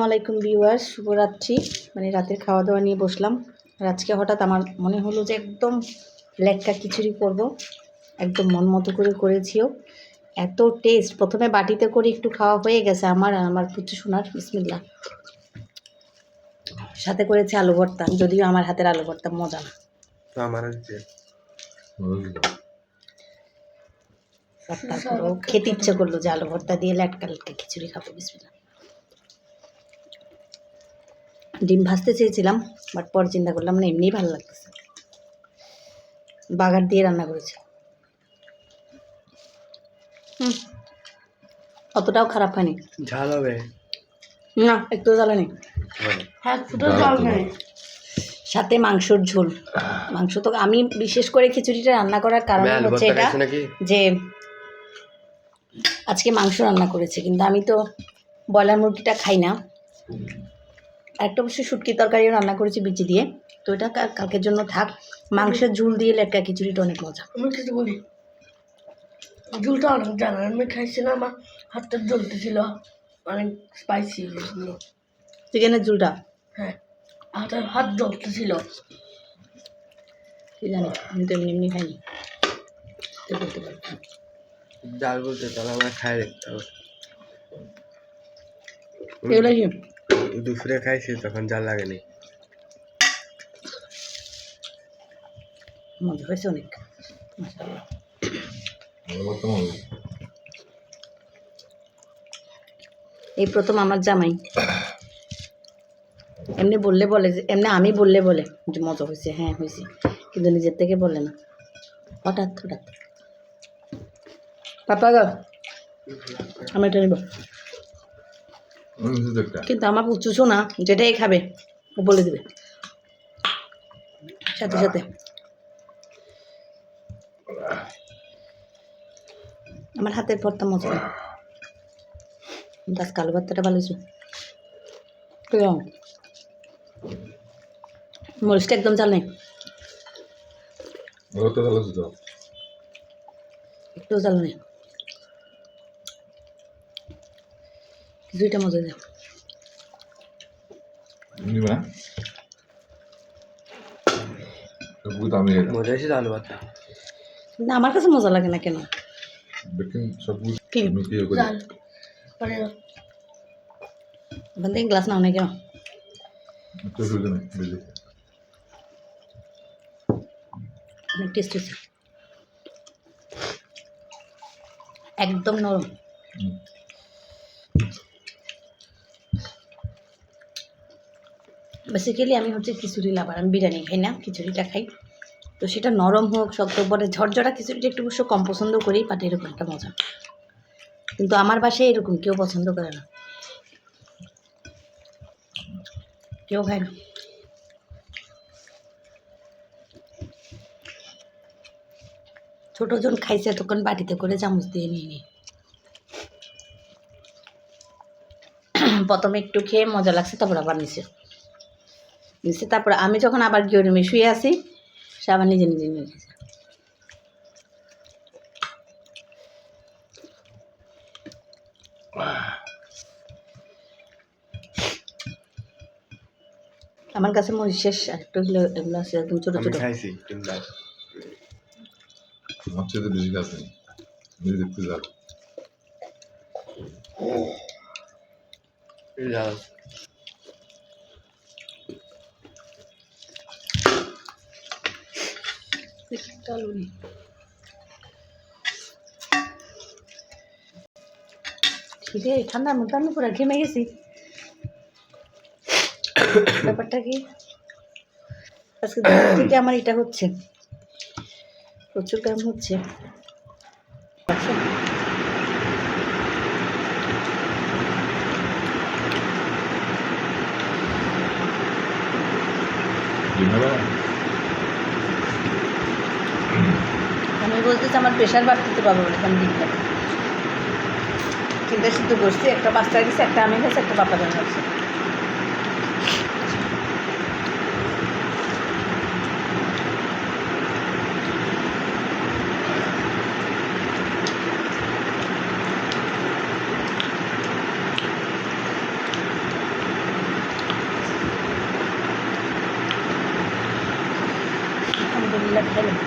আলাইকুম ভিউয়ার্স, শুভরাত্রি। মানে রাতের খাওয়া দাওয়া নিয়ে বসলাম। আর আজকে হঠাৎ আমার মনে হলো যে একদম লেটকা খিচুড়ি করব। একদম মন মতো করে করেছিও, এত টেস্ট। প্রথমে বাটিতে করে একটু খাওয়া হয়ে গেছে আমার আর আমার পুচু সোনার। বিসমিল্লাহ। সাথে করেছে আলু ভর্তা, যদিও আমার হাতের আলু ভর্তা মজা না। খেতে ইচ্ছে করলো যে আলু ভর্তা দিয়ে লেটকা লেটকা খিচুড়ি খাবো। বিসমিল্লাহ। ডিম ভাজতে চেয়েছিলাম, বাট পরে চিন্তা করলাম না, এমনিই ভালো লাগতেছে। বাগার দিয়ে রান্না করেছি। অতটাও খারাপ হয়নি। ঝাল হবে না, একটু জ্বালা নেই। সাথে মাংসর ঝোল। মাংস তো আমি বিশেষ করে খিচুড়িটা রান্না করার কারণ হচ্ছে এটা যে আজকে মাংস রান্না করেছে, কিন্তু আমি তো ব্রয়লার মুরগিটা খাই না। একটা অবশ্যই শুটকির তরকারিও রান্না করেছি বিচি দিয়ে, তো এটা কালকের জন্য থাক। মাংসের ঝুল দিয়ে লেটকা খিচুড়িটা অনেক মজা। আমি কিছু বলি, ঝুলটা অনেক জানা, আমি খাইছিলাম, আমার হাতটা জ্বলতেছিল, অনেক স্পাইসি ছিল চিকেনের ঝুলটা। হ্যাঁ, হাত জ্বলতেছিল। কি জানি, আমি তো এমনি এমনি খাইনি, বলতে পারবো না। ডাল বলতে তাহলে আমরা খাই দেখতে হবে। এগুলো কি দুপুরে খাইছি, তখন জাল লাগেনি। মজা হয়েছে অনেক, মাশাআল্লাহ। এই প্রথম আমার জামাই এমনি বললে বলে যে, এমনি আমি বললে বলে যে মজা হয়েছে, হ্যাঁ হয়েছে, কিন্তু নিজের থেকে বলে না। হঠাৎ হঠাৎ পাপা গো আমি এটা নিব, কিন্তু আমার পুচুছো না, যেটাই খাবে ও বলে দিবে সাথে সাথে। আমার হাতের ভর্তা মজা না, আজকে আলু ভর্তাটা ভালো হয়েছে। মরিচটা একদম চাল নেই, একটু চাল নেই, দুইটা মজা দেয়। মজা হয়েছে আলু ভাতটা। না, আমার কাছে মজা লাগে না কেন? ওখান থেকে গ্লাস নাও না কেন? অনেক টেস্ট হয়েছে, একদম নরম। বেসিক্যালি আমি হচ্ছে খিচুড়ি লাভার, আমি বিরিয়ানি খাই না, খিচুড়িটা খাই। তো সেটা নরম হোক শক্ত, পরে ঝরঝরা খিচুড়িটা একটু অবশ্য কম পছন্দ করি, বাট এরকম একটা মজা। কিন্তু আমার বাসায় এরকম কেউ পছন্দ করে না, কেউ খায় না। ছোটজন খাইছে, তখন বাটিতে করে চামচ দিয়ে নিয়ে নিই। প্রথমে একটু খেয়ে মজা লাগছে, তারপর আবার নিচে, তারপর আমি যখন আবার গিয়ে রুমে শুয়ে আসি, সে আবার নিজে নিজে নিয়ে গেছে। আমার কাছে মরিচ শেষ, আর একটু হলো এগুলো আছে একদম ছোটো ছোটো। খাইছি তিনবার। খিদে ঠান্ডার মধ্যে আমি পুরো ঘেমে গেছি। ব্যাপারটা কি, আজকে দুপুর থেকে আমার এটা হচ্ছে, প্রচুর কাম হচ্ছে। আমি বলতেছি আমার প্রেশার বাড়তে পারবো বলে আমি দিন খাবো। চিন্তা শুধু বসছি, একটা পাঁচটা গেছে, একটা আমি গেছে, একটা বাপা জন গেছে। আলহামদুলিল্লাহ খাইলাম।